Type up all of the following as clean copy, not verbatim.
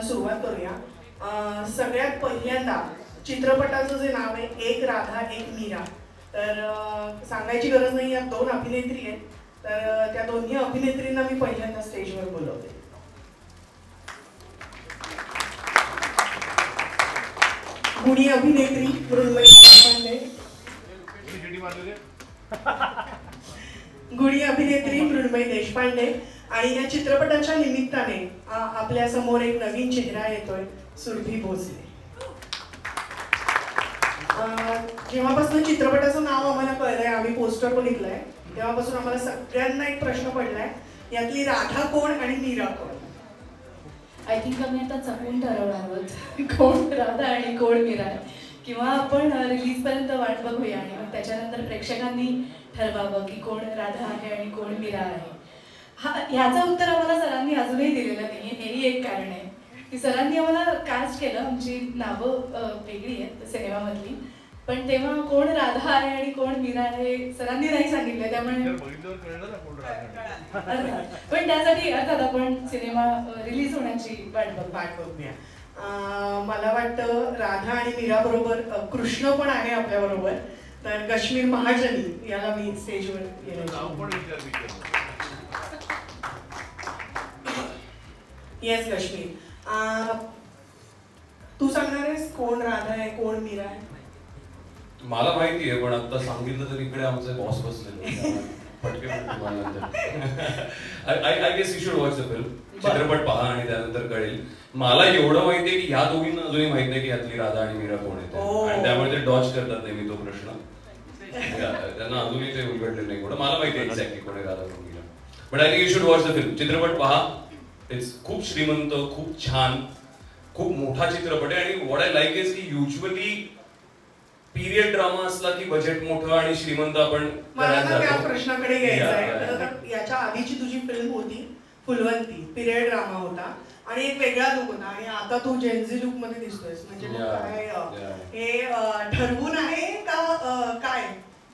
सुरुवात करूया. सगळ्यात पहिल्यांदा चित्रपटाचं जे नाव आहे एक राधा एक मीरा, तर सांगायची गरज नाही, यात 2 अभिनेत्री आहेत. तर त्या दोन्ही अभिनेत्रींना मी पहिल्यांदा स्टेजवर बोलवते. गुणी अभिनेत्री मृण्मयी देशपांडे, गुणी अभिनेत्री मृण्मयी देशपांडे आणि या चित्रपटाच्या निमित्ताने आपल्या समोर एक नवीन चेहरा येतोय, सुरभी भोसले. जेव्हापासून चित्रपटाचं नाव आम्हाला कळलंय, आम्ही पोस्टर बघितलंय, तेव्हापासून आम्हाला सगळ्यांना एक प्रश्न पडलाय, यातली राधा कोण आणि मीरा कोण? आय थिंक आम्ही आता चकून ठरवणार आहोत कोण राधा आणि कोण मीरा आहे, किंवा आपण रिलीजपर्यंत वाट बघूया आणि मग त्याच्यानंतर प्रेक्षकांनी ठरवावं की कोण राधा आहे आणि कोण मीरा आहे. ह्याचं उत्तर आम्हाला सरांनी अजूनही दिलेलं नाही. हेही एक कारण आहे की सरांनी आम्हाला कास्ट केलं, आमची नावं वेगळी आहेत सिनेमामधली, पण तेव्हा कोण राधा आहे आणि कोण मीरा आहे सरांनी नाही सांगितलं, त्यामुळे पण त्यासाठी अर्थात आपण सिनेमा रिलीज होण्याची वाट बघूया. मला वाटतं राधा आणि मीरा बरोबर कृष्ण पण आहे आपल्या बरोबर, तर कश्मीर महाजनी याला मी स्टेजवर येस कश्मीर, तू सांगणार आहेस कोण राधा आहे कोण मीरा आहे? मला माहिती आहे, पण आता सांगितलं तर इकडे आमचे बॉस बसले पटके. I guess you should watch the film. चित्रपट पहा आणि त्यानंतर कळेल. मला एवढं माहितीये की ह्या दोघींना अजूनही माहित नाही की यातली राधा आणि मीरा कोण आहेत, आणि त्यामुळे ते डॉच करतात नेहमी तो प्रश्न. त्यांना अजूनही ते उलगडले नाही कोण. मला माहिती आहे एक्झॅक्टली कोण आहे राधा कोण Meera, but I think you should watch the film. चित्रपट पहा. इट्स खूप श्रीमंत, खूप छान, खूप मोठा चित्रपट आहे. आणि व्हॉट आय लाईक इज की युजली पीरियड ड्रामा असला की बजेट मोठं आणि श्रीमंत आपण. मला त्या प्रश्नाकडे यायचं आहे. याच्या आधीची तुझी फिल्म होती फुलवंती, पीरियड ड्रामा होता आणि एक वेगळा लुक होता, आणि आता तू जेन्झी लुक मध्ये दिसतोयस. म्हणजे काय हे ठरवून आहे का काय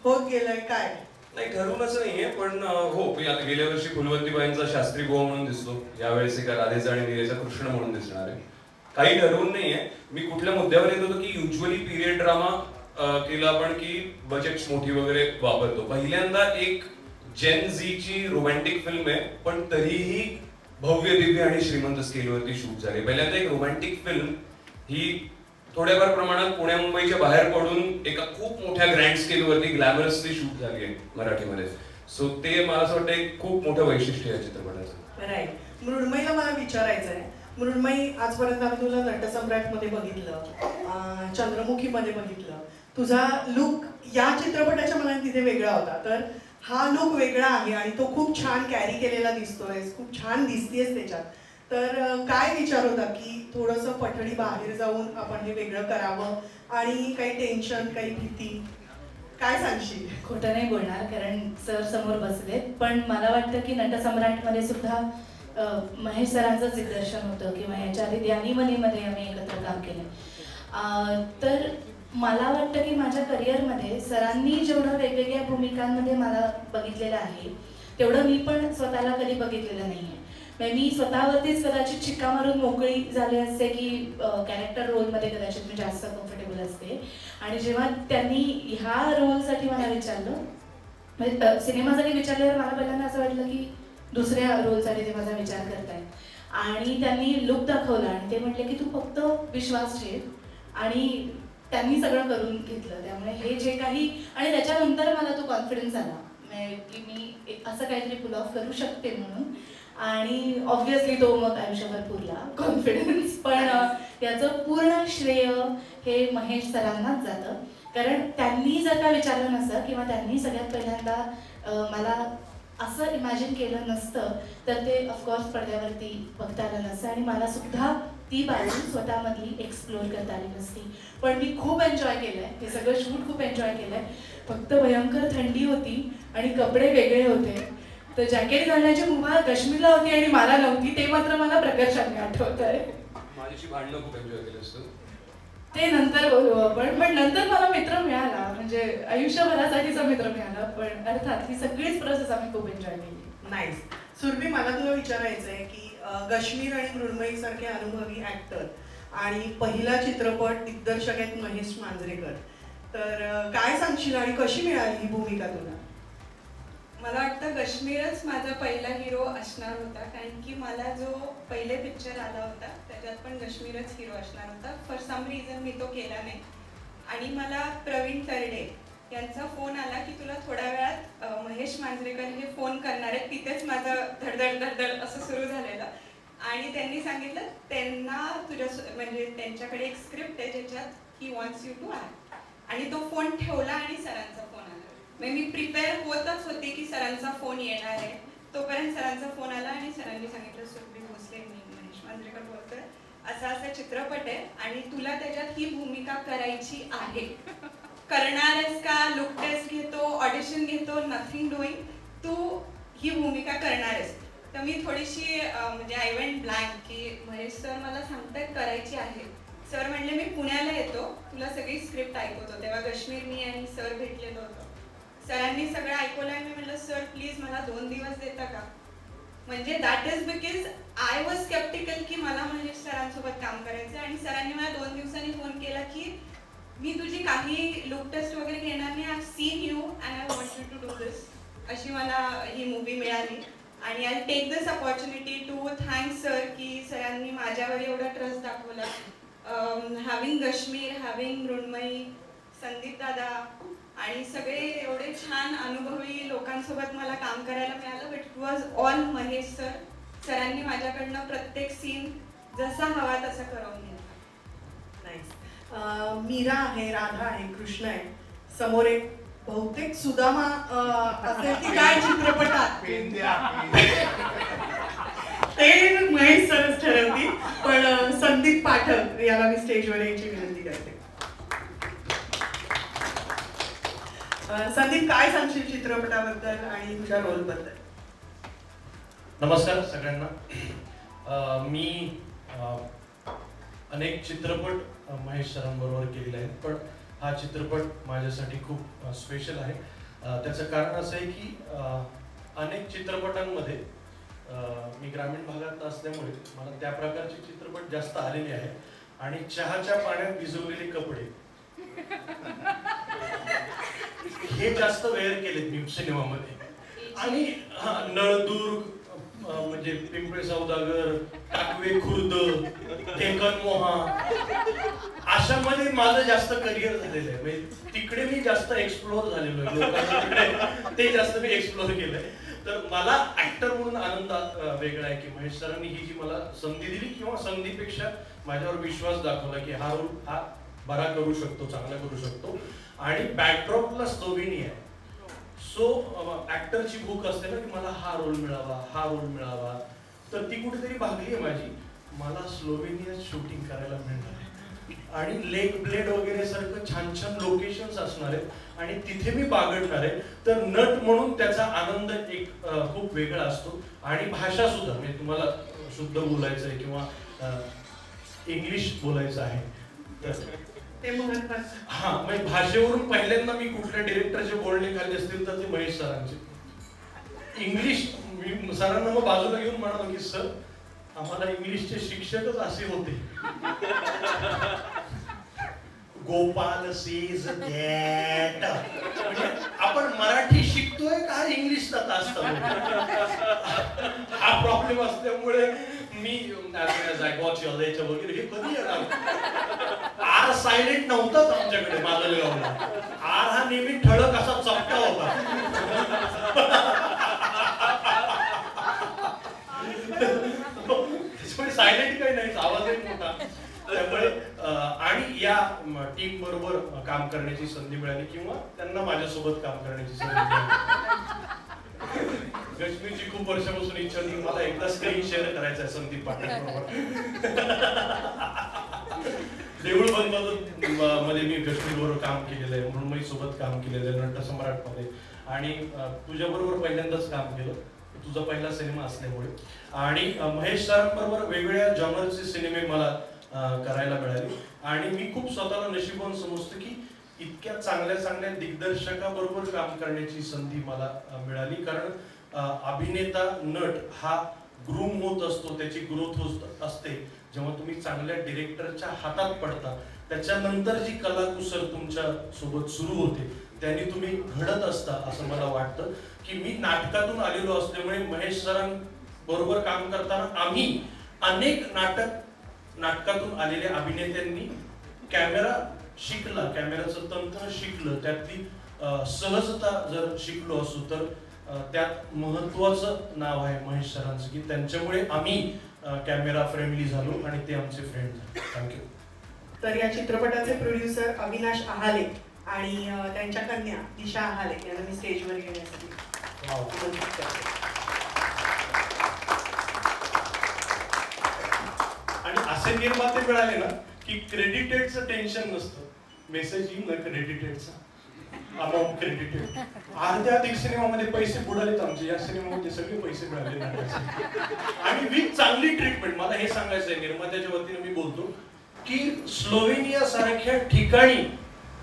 होत गेलंय काय? नाही, ठरवून असं नाहीये, पण हो गेल्या वर्षी फुलवंतीबाईंचा शास्त्री बुवा म्हणून दिसतो, यावेळेस एका राधेचा आणि मीरेचा कृष्ण म्हणून दिसणार आहे. काही ठरवून नाहीये. मी कुठल्या मुद्द्यावर येत होतो की युजली पीरियड ड्रामा केला आपण की बजेट्स मोठी वगैरे वापरतो. पहिल्यांदा एक जेन झीची रोमॅन्टिक फिल्म आहे, पण तरीही भव्य दिव्य आणि श्रीमंत स्केलवरती शूट झाली. पहिल्यांदा एक रोमॅन्टिक फिल्म ही थोड्याफार प्रमाणात पुण्या मुंबईच्या बाहेर पडून एका खूप मोठ्या ग्रँड स्केलवरती ग्लॅमरसली शूट झाली आहे मराठीमध्ये. सो ते मला असं वाटतं एक खूप मोठं वैशिष्ट्य आहे चित्रपटाचं. राईट. मृण्मयीला मला विचारायचं आहे, मृण्मयी आजपर्यंत आम्ही तुला नटसम्राट मध्ये बघितलं, चंद्रमुखी मध्ये बघितलं, तुझा लुक या चित्रपटाच्या मनात तिथे वेगळा होता, तर हा लुक वेगळा आहे आणि तो खूप छान कॅरी केलेला दिसतोय, खूप छान दिसतेस त्याच्यात. तर काय विचार होता की थोडंसं पठडी बाहेर जाऊन आपण हे वेगळं करावं, आणि काही टेन्शन काही भीती काय सांगशील? खोटं नाही बोलणार कारण सर समोर बसलेत, पण मला वाटतं की नटसम्राटमध्ये सुद्धा महेश सरांचं दिग्दर्शन होतं, किंवा याच्या आधी द्यानीमनीमध्ये आम्ही एकत्र काम केलं. तर मला वाटतं की माझ्या करिअरमध्ये सरांनी जेवढं वेगवेगळ्या भूमिकांमध्ये मला बघितलेलं आहे तेवढं मी पण स्वतःला कधी बघितलेलं नाही आहे. मी स्वतःवरतीच कदाचित शिक्का मारून मोकळी झाले असते की कॅरेक्टर रोलमध्ये कदाचित मी जास्त कम्फर्टेबल असते. आणि जेव्हा त्यांनी ह्या रोलसाठी मला विचारलं, म्हणजे सिनेमासाठी विचारल्यावर मला पहिल्यांदा असं वाटलं की दुसऱ्या रोलसाठी ते माझा विचार करताय, आणि त्यांनी लुक दाखवला आणि ते म्हटले की तू फक्त विश्वास ठेव, आणि त्यांनी सगळं करून घेतलं. त्यामुळे हे जे काही, आणि त्याच्यानंतर मला तो कॉन्फिडन्स आला की मी असं काहीतरी पुल ऑफ करू शकते म्हणून, आणि ऑब्व्हियसली तो मग आयुष्यभर पुरला कॉन्फिडन्स. पण याचं पूर्ण श्रेय हे महेश सरांनाच जातं, कारण त्यांनी जर का विचारलं नसतं किंवा त्यांनी सगळ्यात पहिल्यांदा मला असं इमॅजिन केलं नसतं तर ते ऑफकोर्स पडद्यावरती बघता आलं नसतं, आणि मला सुद्धा ती बाजू स्वतःमधली एक्सप्लोर करता आली नसती. पण मी खूप एन्जॉय केलं आहे, हे सगळं शूट खूप एन्जॉय केलं आहे. फक्त भयंकर थंडी होती आणि कपडे वेगळे होते, तर जॅकेट घालण्याची मुभा काश्मीरला होती आणि मला नव्हती, ते मात्र मला प्रकर्षाने आठवत आहे. माझ्याशी भांडणं खूप एन्जॉय केलं असतं, ते नंतर बोलू आपण. पण नंतर मला मित्र मिळाला, म्हणजे आयुष्यभरासाठीचा मित्र मिळाला, पण अर्थात ही सगळीच प्रोसेस आम्ही खूप एन्जॉय केली. नाईस. सुरभी, मला तुला विचारायचं आहे की कश्मीर आणि मृण्मयी सारखे अनुभवी ऍक्टर आणि पहिला चित्रपट दिग्दर्शक आहेत महेश मांजरेकर. तर काय सांगशील आणि कशी मिळाली ही भूमिका तुला? मला वाटतं कश्मीरच माझा पहिला हिरो असणार होता, कारण की मला जो पहिले पिक्चर आला होता त्याच्यात पण कश्मीरच हिरो असणार होता. फॉर सम रिझन मी तो केला नाही. आणि मला प्रवीण तरडे यांचा फोन आला की तुला थोड्या वेळात महेश मांजरेकर हे फोन करणार आहेत. तिथेच माझं धडधड धडधड असं सुरू झालेलं. आणि त्यांनी सांगितलं त्यांना तुझ्या म्हणजे त्यांच्याकडे एक स्क्रिप्ट आहे ज्याच्यात he wants you to act. आणि तो फोन ठेवला आणि सरांचा फोन आला. मग मी प्रिपेअर होतच होते की सरांचा फोन येणार आहे. तोपर्यंत सरांचा फोन आला आणि सरांनी सांगितलं सुरभी भोसले मी महेश मांजरेकर बोलतोय, असा चित्रपट आहे आणि तुला त्याच्यात ही भूमिका करायची आहे. करणार आहेस का? लुक टेस्ट घेतो, ऑडिशन घेतो, नथिंग डुईंग. तू ही भूमिका करणार आहेस. तर मी थोडीशी म्हणजे आय वेंट ब्लँक की महेश सर मला सांगतायत करायची आहे. सर म्हणले मी पुण्याला येतो, तुला सगळी स्क्रिप्ट ऐकवतो. तेव्हा कश्मीर मी आणि सर भेटलेलो होतो. सरांनी सगळं ऐकवलं आणि मी म्हटलं सर प्लीज मला 2 दिवस देता का? म्हणजे that is because I was sceptical की मला महेश सरांसोबत काम करायचं. आणि सरांनी मला 2 दिवसांनी फोन केला की मी तुझी काही लुक टेस्ट वगैरे घेणार नाही. I have seen you and I want you to do this. अशी मला ही मूवी मिळाली. आणि I take this opportunity to thank sir की सरांनी माझ्यावर एवढा ट्रस्ट दाखवला. हॅव्हिंग कश्मीर, हॅव्हिंग मृण्मयी, संदीप दादा आणि सगळे एवढे छान अनुभवी लोकांसोबत मला काम करायला मिळालं. But it was all Mahesh sir. सरांनी माझ्याकडनं प्रत्येक सीन जसा हवा तसा करून दिला. नाईस. मीरा आहे, राधा आहे, कृष्ण आहे. समोर एक बहुतेक सुदामा असेल की काय चित्रपटात ते महेश सरच ठरवतील. पण संदीप पाठक याला मी स्टेजवर यायची विनंती करते. संदीप काय सांगशील चित्रपटाबद्दल आणि तुझ्या रोलबद्दल? नमस्कार सगळ्यांना. मी अनेक चित्रपट महेश सरांबरोबर केलेले आहेत, पण हा चित्रपट माझ्यासाठी खूप स्पेशल आहे. त्याचं कारण असं आहे की अनेक चित्रपटांमध्ये मी ग्रामीण भागात असल्यामुळे मला त्या प्रकारचे चित्रपट जास्त आलेले आहेत. आणि चहाच्या पाण्यात भिजवलेले कपडे हे जास्त वेअर केलेत मी सिनेमामध्ये. आणि नळदुर्ग म्हणजे पिंपळे सौदागर, टाकवे खुर्द, डेक्कन मोहा अशामध्ये माझं जास्त करिअर झालेलं आहे. म्हणजे तिकडे मी जास्त एक्सप्लोर झालेलो आहे. लोकांना ते जास्त मी एक्सप्लोर केलंय. तर मला ऍक्टर म्हणून आनंद वेगळा आहे की महेश सरांनी ही जी मला संधी दिली किंवा संधीपेक्षा माझ्यावर विश्वास दाखवला की हा रोल हा बरा करू शकतो, चांगला करू शकतो. आणि बॅकड्रॉपला स्लोवेनिया आहे. सो ऍक्टरची भूक असते ना की मला हा रोल मिळावा, हा रोल मिळावा. तर ती कुठेतरी भागली आहे माझी. मला स्लोवेनियात शूटिंग करायला मिळणार आहे आणि लेग ब्लेड वगैरे सारखं छान छान लोकेशन्स असणार आहेत आणि तिथे मी बागडणार आहे. तर नट म्हणून त्याचा आनंद एक खूप वेगळा असतो. आणि भाषा सुद्धा म्हणजे तुम्हाला शुद्ध बोलायचं आहे किंवा इंग्लिश बोलायचं आहे तर ते महत्त्वाचं. हा म्हणजे भाषेवरून पहिल्यांदा मी कुठल्या डिरेक्टरचे बोलणे खाल्ले असतील तर ते महेश सरांचे. इंग्लिश मी सरांना मग बाजूला घेऊन म्हणालो की सर आम्हाला इंग्लिशचे शिक्षकच असे होते. Gopal says that. आपण मराठी शिकतोय का इंग्लिशचा तास हा प्रॉब्लेम असल्यामुळे मी वगैरे हे कधी येणार. आर सायलेंट नव्हताच आमच्याकडे माजलगावला. आर हा नेहमी ठळक असा चपटा होता. त्याच्यामुळे सायलेंट काही नाही, आवाजही मोठा. त्यामुळे आणि या टीम बरोबर काम करण्याची संधी मिळाली किंवा त्यांना माझ्यासोबत काम करण्याची संधी मिळाली. कश्मीरची खूप वर्षापासून इच्छा होती मला एकदा स्क्रीन शेअर करायचं आहे संदीप पाटील बरोबर. देऊळ बंद मध्ये मी कश्मीर बरोबर काम केलेलं आहे, मृण्मयी सोबत काम केलेलं आहे, नटसम्राट मध्ये. आणि तुझ्या बरोबर पहिल्यांदाच काम केलं, तुझा पहिला सिनेमा असल्यामुळे. आणि महेश सरांबरोबर वेगवेगळ्या जॉनरचे सिनेमे मला करायला मिळाले. आणि मी खूप स्वतःला नशीबवान समजतो की इतक्या चांगल्या चांगल्या दिग्दर्शकाबरोबर काम करण्याची संधी मला मिळाली. कारण अभिनेता नट हा ग्रूम होत असतो, त्याची ग्रोथ होत असते जेव्हा तुम्ही चांगल्या डिरेक्टरच्या हातात पडता. त्याच्यानंतर जी कलाकुसर तुमच्या सोबत सुरू होते त्यांनी तुम्ही घडत असता असं मला वाटतं. की मी नाटकातून आलेलो असल्यामुळे महेश सरांबरोबर काम करताना आम्ही अनेक नाटकातून आलेल्या अभिनेत्यांनी कॅमेरा शिकला, कॅमेराचं तंत्र शिकलं, त्यातली सहजता जर शिकलो असू तर त्यात महत्वाचं नाव आहे महेश सरांचं, की त्यांच्यामुळे आम्ही कॅमेरा फ्रेंडली झालो आणि ते आमचे फ्रेंड झाले. थँक्यू. तर या चित्रपटाचे प्रोड्युसर अविनाश आहाले आणि त्यांच्या कन्या दिशा आहाले यांना मी स्टेजवर घेण्यासाठी आमंत्रित करते. आणि असे निर्माते मिळाले ना की क्रेडिटेडचं टेन्शन नसतं. मेसेज येईल ना क्रेडिटेडचा, अमाऊंट क्रेडिटेड. अर्ध्या अधिक सिनेमामध्ये पैसे बुडालेत आमचे, या सिनेमामध्ये सगळे पैसे मिळाले आणि विथ चांगली ट्रीटमेंट. मला हे सांगायचं आहे निर्मात्याच्या वतीने मी बोलतो की स्लोवेनिया सारख्या ठिकाणी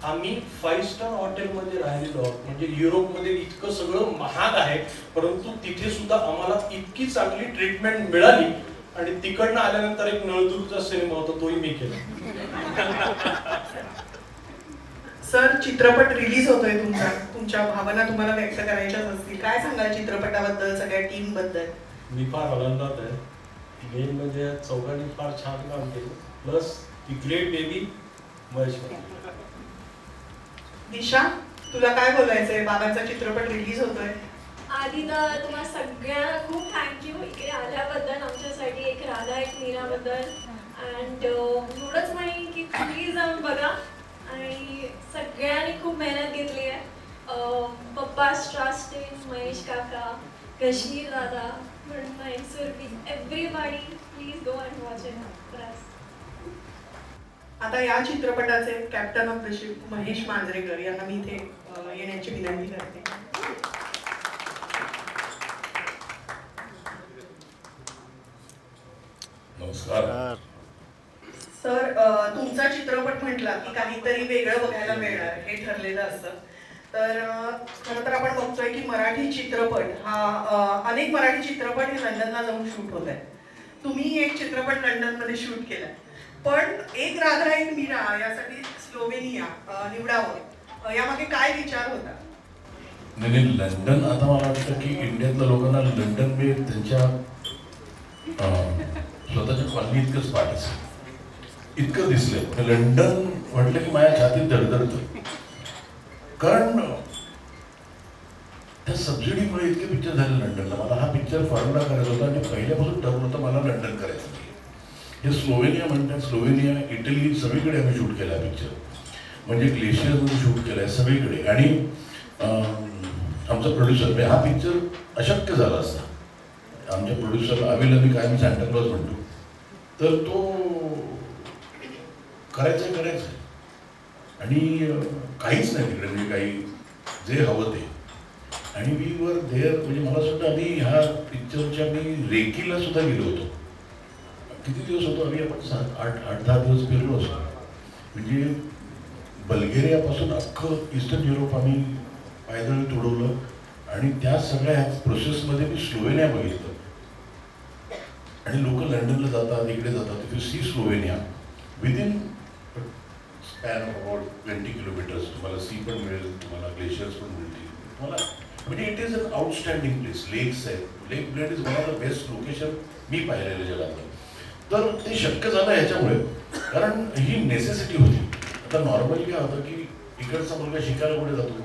आम्ही 5 स्टार हॉटेलमध्ये राहिलेलो आहोत. म्हणजे युरोपमध्ये इतकं सगळं महाग आहे परंतु तिथे सुद्धा आम्हाला इतकी चांगली ट्रीटमेंट मिळाली. आणि तिकडनं आल्यानंतर एक नळदुर्गचा सिनेमा होता तोही मी केला. सर, चित्रपट रिलीज होतोय तुमचा, तुमच्या भावना तुम्हाला व्यक्त करायच्याच असतील, काय सांगाल चित्रपटाबद्दल, सगळ्या टीम बद्दल? मी फार आनंदात आहे. मेन म्हणजे चौघांनी फार छान काम केलं, प्लस ती ग्रेट बेबी महेश. दिशा, तुला काय बोलायचंय? बाबांचा चित्रपट रिलीज होतोय. आधी तर तुम्हाला सगळ्यांना खूप थँक्यू इकडे आल्याबद्दल, आमच्यासाठी एक राधा एक मीराबद्दल. अँड एवढंच नाही की प्लीज जाऊन बघा. आणि सगळ्यांनी खूप मेहनत घेतली आहे. पप्पा स्ट्रास्टिन, महेश काका, कश्मीर दादा, Mrunmay, Surabhi, everybody please go and watch it. आता या चित्रपटाचे captain of the ship Mahesh Manjrekar यांना मी इथे येण्याची विनंती करते. नमस्कार सर, तुमचा चित्रपट म्हटला की काहीतरी वेगळं बघायला मिळणार हे ठरलेलं असतं. तर खरं तर आपण बघतोय की मराठी चित्रपट हा अनेक मराठी चित्रपट हे लंडनला जाऊन शूट होत आहेत. तुम्ही एक चित्रपट लंडनमध्ये शूट केलाय, पण एक राधा एक मीरा यासाठी स्लोवेनिया निवडावं यामागे काय विचार होता? नाही, लंडन आता मला वाटतं की इंडियातल्या लोकांना लंडन मी त्यांच्या स्वतःच्या कॉलनी इतकंच पाठ असेल, इतकं दिसलं. लंडन म्हटलं की माझ्या छातीत धडधडतं, कारण त्या सबसिडीमुळे इतके पिक्चर झाले लंडनला. मला हा पिक्चर फॉरेनला करायचा होता आणि पहिल्यापासून ठरवलं होतं मला लंडन करायचं नाही. हे स्लोवेनिया म्हणतात, स्लोवेनिया, इटली सगळीकडे आम्ही शूट केला पिक्चर. म्हणजे ग्लेशियरमध्ये शूट केला आहे सगळीकडे. आणि आमचा प्रोड्युसर, हा पिक्चर अशक्य झाला असता. आमच्या प्रोड्युसर अविला मी काय मी सॅन्टा क्लॉज म्हणतो, तर तो करायचं आणि काहीच नाही तिकडे, म्हणजे काही जे हवं ते. आणि वी वर देअर. म्हणजे मला सुद्धा आम्ही ह्या पिक्चरच्या मी रेकीला सुद्धा गेलो होतो. किती दिवस होतो आम्ही? आपण 8-10 दिवस फिरलो असतो. म्हणजे बल्गेरियापासून अख्खं ईस्टर्न युरोप आम्ही पायदळ तुडवलं. आणि त्या सगळ्या प्रोसेसमध्ये मी स्लोवेनिया बघितलं. आणि लोक लंडनला जातात, इकडे जातात. If you see Slovenia within span of about 20 kilometers तुम्हाला सी पण मिळेल, तुम्हाला ग्लेशियर्स पण मिळतील तुम्हाला. म्हणजे it is an outstanding place. Lakes आहेत. Lake Bled is one of the best location मी पाहिलेलं जगातलं. तर ते शक्य झालं ह्याच्यामुळे, कारण ही नेसेसिटी होती. आता नॉर्मली काय होतं की इकडचा मुलगा शिकायला कुठे जातो,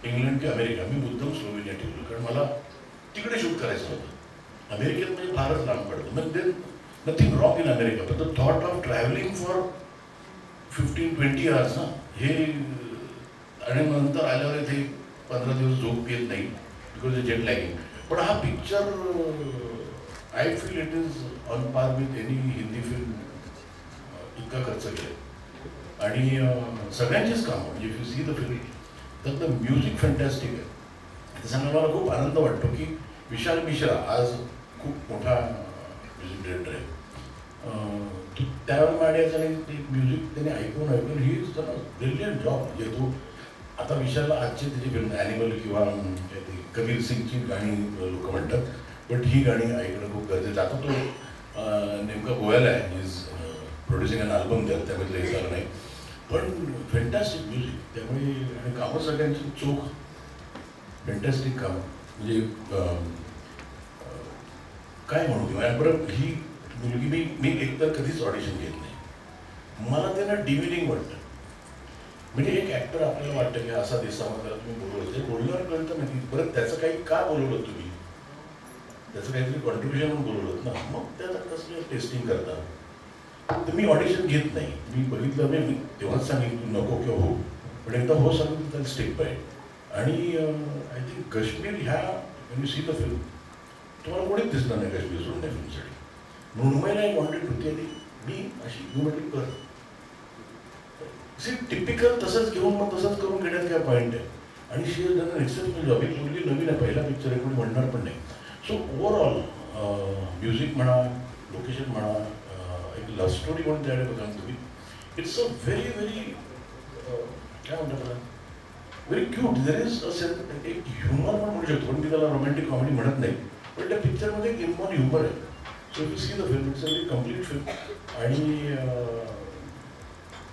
इंग्लंड की अमेरिका. मी मुद्दाम स्लोवेनिया ठेवलं कारण मला तिकडे शूट करायचं होतं. अमेरिकेत म्हणजे फारच लांब पडतं. म्हणजे नथिंग रॉंग इन अमेरिका, पण the thought of travelling for 15-20 hours ना हे. आणि नंतर आल्यावर इथे 15 दिवस झोप येत नाही बिकॉज जेट लॅगिंग. पण हा picture I feel it is on par with any Hindi film. इतका खर्च केला आणि सगळ्यांचीच कामं. म्हणजे if you see the film त्यातलं म्युझिक फॅन्टॅस्टिक आहे. ते सांगायला मला खूप आनंद वाटतो की विशाल मिश्रा आज खूप मोठा म्युझिक डिरेक्टर आहे. त्यावेळेला माड्याचं आणि ते म्युझिक त्याने ऐकून ही इज त्याला ब्रिलियंट जॉब. म्हणजे तो आता विशालला आजचे त्याची फिल्म ॲनिमल किंवा कबीर सिंगची गाणी लोक म्हणतात, बट ही गाणी ऐकणं खूप गरजेचं. आता तो नेमका गोव्याला आहे, इज प्रोड्युसिंग अन अल्बम त्याबद्दल हे झालं नाही, पण फॅन्टॅस्टिक म्युझिक. त्यामुळे आणि कामं सगळ्यांची चोख, फॅन्टॅस्टिक काम. म्हणजे काय म्हणू दे बरं, ही मुलगी मी एकतर कधीच ऑडिशन घेत नाही. मला त्यांना डिव्हिनिंग वाटतं. म्हणजे एक ॲक्टर आपल्याला वाटतं की असा दिसावा, त्याला तुम्ही बोलवलं, ते बोलल्यावर कळतं नाही बरं त्याचं काही का बोलवलं तुम्ही, त्याचं काहीतरी कॉन्ट्रिब्युशन म्हणून बोलवलं ना, मग त्याचं कसं टेस्टिंग करता. तर मी ऑडिशन घेत नाही. मी बघितलं, मी तेव्हाच सांगितलं नको किंवा हो, पण एकदा हो सांगितलं तर स्टेप बाय. आणि आय थिंक काश्मीर ह्या यू सी द फिल्म, तुम्हाला कोणीच दिसणार नाही काश्मीर सोडून त्या फिल्मसाठी. मृण्मयीला एक वॉन्टेड होती आणि मी अशी म्हटली कर टिपिकल तसंच घेऊन मग तसंच करून घेण्यात काय पॉईंट आहे. आणि शी इज डन एक्सेप्शनल जॉब. ही मुलगी नवीन आहे, पहिला पिक्चर आहे, कोणी म्हणणार पण नाही. सो ओव्हरऑल म्युझिक म्हणा, लोकेशन म्हणा, एक लव्ह स्टोरी म्हणून त्याकडे बघा तुम्ही. इट्स अ व्हेरी व्हेरी काय म्हणतात मला, very cute. There is a sense, एक ह्युमर पण म्हणू शकतो, पण मी त्याला रोमॅन्टिक कॉमेडी म्हणत नाही, पण त्या पिक्चरमध्ये एक इन्वॉल्व ह्युमर आहे. So if you see the film, it's a very complete film आणि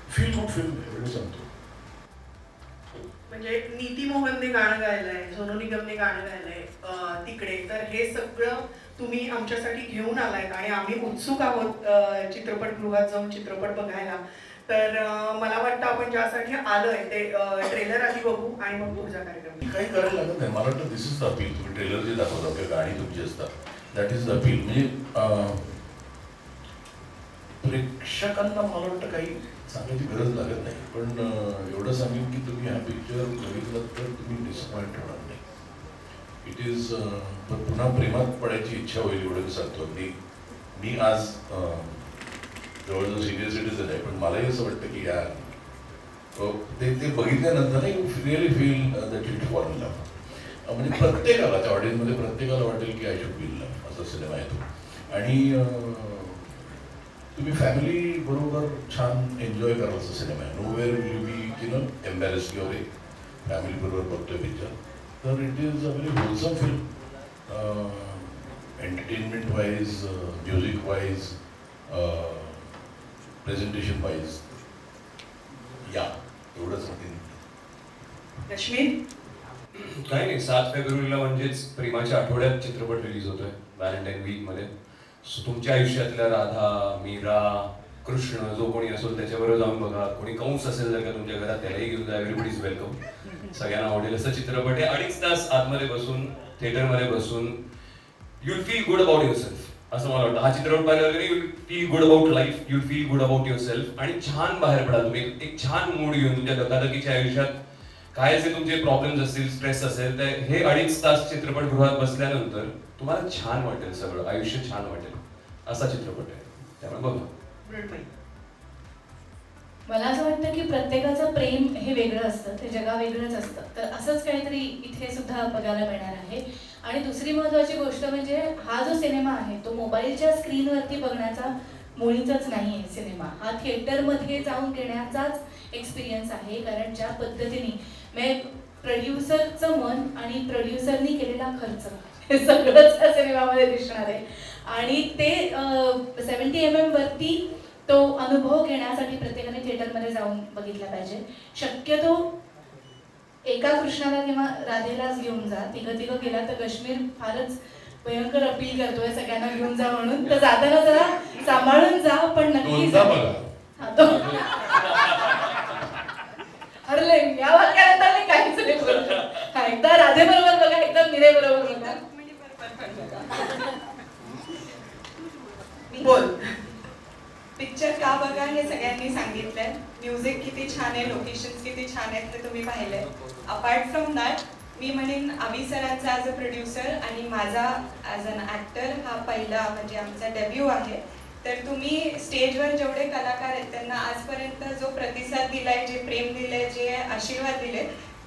फील गुड फिल्म एवढं सांगतो. म्हणजे नीती मोहनने गाणं गायलंय, सोनू निगमने गाणं गायलंय तिकडे, तर हे सगळं तुम्ही आमच्यासाठी घेऊन आलायत आणि आम्ही उत्सुक आहोत चित्रपटगृहात जाऊन चित्रपट बघायला. तर मला वाटतं आपण ज्यासाठी आलोय ते ट्रेलर आधी बघू आणि मग पुढचा कार्यक्रम. काही करायला लागत नाही. मला वाटतं दिस इज द अपील. तुम्ही ट्रेलर जे दाखवता किंवा गाणी तुमची असतात, दॅट इज द अपील. म्हणजे प्रेक्षकांना मला वाटतं काही सांगायची गरज लागत नाही, पण एवढं सांगेन की तुम्ही हा पिक्चर बघितलं तर तुम्ही डिसअपॉइंट होणार नाही. इट इज पुन्हा प्रेमात पडायची इच्छा होईल एवढं सांगतो. मी आज जवळजवळ सिनियर सिटीजन आहे, पण मलाही असं वाटतं की यार ते बघितल्यानंतर you really feel that it fall in love. म्हणजे प्रत्येकाला त्या ऑडियन्समध्ये प्रत्येकाला वाटेल की आय शुड फील लव्ह, असा सिनेमा आहे तो. आणि तुम्ही फॅमिली बरोबर छान एन्जॉय कराल असा सिनेमा आहे. नो वेअर विल यू बी की नो एम्बॅरेस की अरे फॅमिली बरोबर बघतोय पिक्चर. तर it is a very wholesome film, entertainment wise, music wise, presentation wise. या एवढंच सांगेन. रश्मी, काही नाही, 7 फेब्रुवारीला म्हणजेच प्रेमाच्या आठवड्यात चित्रपट रिलीज होतोय, व्हॅलेंटाईन वीकमध्ये. सो तुमच्या आयुष्यातल्या राधा, मीरा, कृष्ण जो कोणी असेल त्याच्याबरोबर जाऊन बघा. कोणी कंस असेल जर का तुमच्या घरात, त्यालाही घेऊन जा. Everybody is welcome. सगळ्यांना आवडेल असं चित्रपट आहे. 2.5 तास आतमध्ये बसून, थिएटरमध्ये बसून you'll feel good about your self, असं मला वाटतं. हा चित्रपट पाहिल्यावर you'll feel good about life, you'll feel good about your self, आणि छान बाहेर पडा तुम्ही. एक छान मूड घेऊन तुमच्या धकाधकीच्या आयुष्यात काय जे तुमचे प्रॉब्लेम्स असतील, स्ट्रेस असेल, तर हे 2.5 तास चित्रपटगृहात बसल्यानंतर तुम्हाला छान वाटेल, सगळं आयुष्य छान वाटेल, असा चित्रपट आहे. त्यामुळे बघा. मला असं वाटतं की प्रत्येकाचं प्रेम हे वेगळं असतं, ते जगा वेगळंच असतं. तर असंच काहीतरी इथे सुद्धा बघायला मिळणार आहे. आणि दुसरी महत्त्वाची गोष्ट म्हणजे हा जो सिनेमा आहे तो मोबाईलच्या स्क्रीनवरती बघण्याचा मुळीच नाही आहे. सिनेमा हा थिएटरमध्ये जाऊन घेण्याचाच एक्सपिरियन्स आहे. कारण ज्या पद्धतीने प्रोड्युसरचं मन आणि प्रोड्युसरनी केलेला खर्च हे सगळंच या सिनेमामध्ये दिसणार आहे. आणि ते 70 mm वरती तो अनुभव घेण्यासाठी प्रत्येकाने थिएटरमध्ये जाऊन बघितला पाहिजे. शक्यतो एका कृष्णाला किंवा राधेलाच घेऊन जा. तिघं गेला तर काश्मीर फारच भयंकर अपील करतोय सगळ्यांना घेऊन जा म्हणून. तर जाताना जरा सांभाळून जा, पण नक्की हरले. या वाक्यानंतर मी काहीच नाही बोलतो. एकदा राधे बरोबर बघा, एकदा मीरे बरोबर बघा. बोल. पिक्चर का बघा हे सगळ्यांनी सांगितलंय. म्युझिक किती छान आहे, लोकेशन्स किती छान आहेत ते तुम्ही पाहिले. अपार्ट फ्रॉम दॅट मी म्हणेन अभि सरांचा ॲज अ प्रोड्युसर आणि माझा ॲज अन ॲक्टर हा पहिला म्हणजे आमचा डेब्यू आहे. तर तुम्ही स्टेजवर जेवढे कलाकार आहेत त्यांना आजपर्यंत जो प्रतिसाद दिलाय, जे प्रेम दिलंय, जे आशीर्वाद दिले,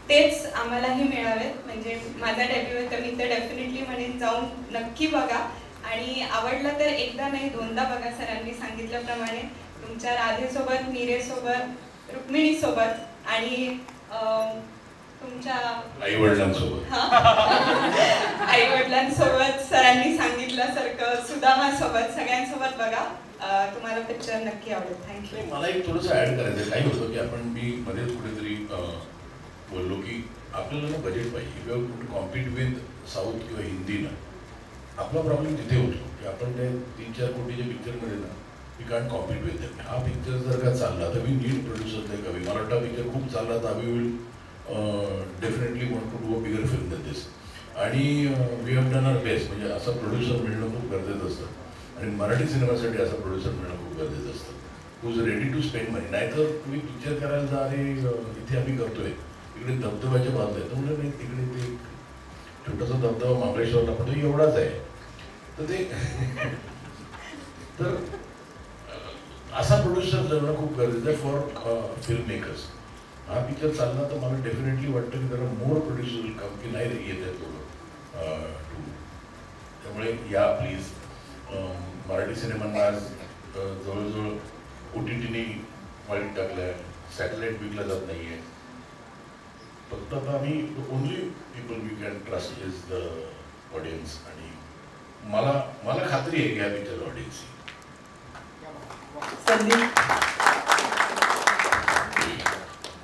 तेच आम्हालाही मिळावेत. म्हणजे माझा डेब्यू आहे तर मी तर डेफिनेटली म्हणेन जाऊन नक्की बघा. आणि आवडलं तर एकदा नाही 2दा बघा. सरांनी सांगितल्याप्रमाणे तुमच्या राधेसोबत, मीरेसोबत, रुक्मिणीसोबत आणि तुमच्या आई वडिलांसोबत आई वडिलांसोबत सरांनी सांगितल्यासारखं सुदामासोबत सगळ्यांसोबत बघा. तुम्हाला पिक्चर नक्की आवडेल. थँक्यू. मला एक थोडंसं ऍड करायचं काय होतं की आपण मी मध्येच कुठेतरी बोललो की आपल्याला ना बजेट पाहिजे किंवा कॉम्पिट विथ साऊथ किंवा हिंदी ना. आपला प्रॉब्लेम तिथे होतो की आपण त्या 3-4 कोटीच्या पिक्चरमध्ये ना we can't compete with them. हा पिक्चर जर का चालला तर we need producer like Avi. मला वाटतं पिक्चर खूप चालला तर we will definitely want to do a bigger film than this. आणि we have done our best. म्हणजे असा प्रोड्युसर मिळणं खूप गरजेचं असतं आणि मराठी सिनेमासाठी असा प्रोड्युसर मिळणं खूप गरजेचं असतं who is ready to spend money. नाहीतर तुम्ही पिक्चर करायला जा अरे इथे आम्ही करतोय इकडे धबधब्याच्या बाजूला आहे तर म्हणजे नाही तिकडे ते छोटासा धबधबा महाबळेश्वरला पण तो एवढाच आहे तर ते तर असा प्रोड्युसर जगणं खूप गरजेचं आहे फॉर फिल्म मेकर्स. हा पिक्चर चालला तर मला डेफिनेटली वाटतं की जरा मोर प्रोड्युसर विल कम की नाही येत आहेत लोक टू. त्यामुळे या प्लीज. मराठी सिनेमांना आज जवळजवळ OTTनी वाईट टाकलं. सॅटेलाईट विकला जात नाही आहे. फक्त आता आम्ही only people we can trust is the audience. आणि मला खात्री आहे की ह्या पिक्चर ऑडियन्स. संदीप.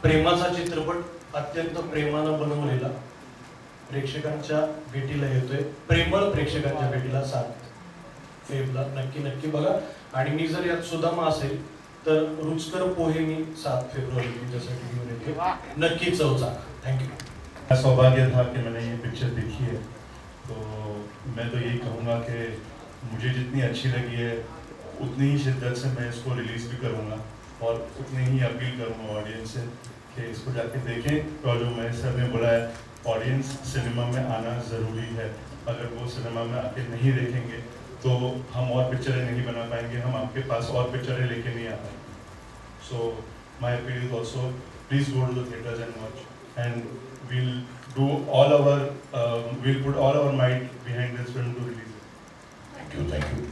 प्रेमाचा चित्रपट अत्यंत प्रेमानं बनवलेला प्रेक्षकांच्या भेटीला येतोय. प्रेमळ प्रेक्षकांच्या भेटीला 7 फेब्रुवारीला नक्की नक्की बघा. आणि मी जर यात सुदामा असेल तर रुचकर पोहे मी 7 फेब्रुवारी तुमच्यासाठी घेऊन येतो. नक्की चव चाखा. थँक्यू. सौभाग्य था कि मैंने ये पिक्चर देखी है तो मैं तो यही कहूँगा कि मुझे जितनी अच्छी लगी है उतनी ही शिद्दत से मैं इसको रिलीज़ भी करूँगा और उतनी ही अपील करूँगा ऑडियंस से कि इसको जाके देखें. और जो महेश सर ने बोला है ऑडियंस सिनेमा में आना ज़रूरी है. अगर वो सिनेमा में आके नहीं देखेंगे तो हम और पिक्चरें नहीं बना पाएंगे. हम आपके पास और पिक्चरें लेके नहीं आ पाएंगे. So my appeal is also please go to the theatres and watch and we'll do all our we'll put all our might behind this film to release it. Thank you.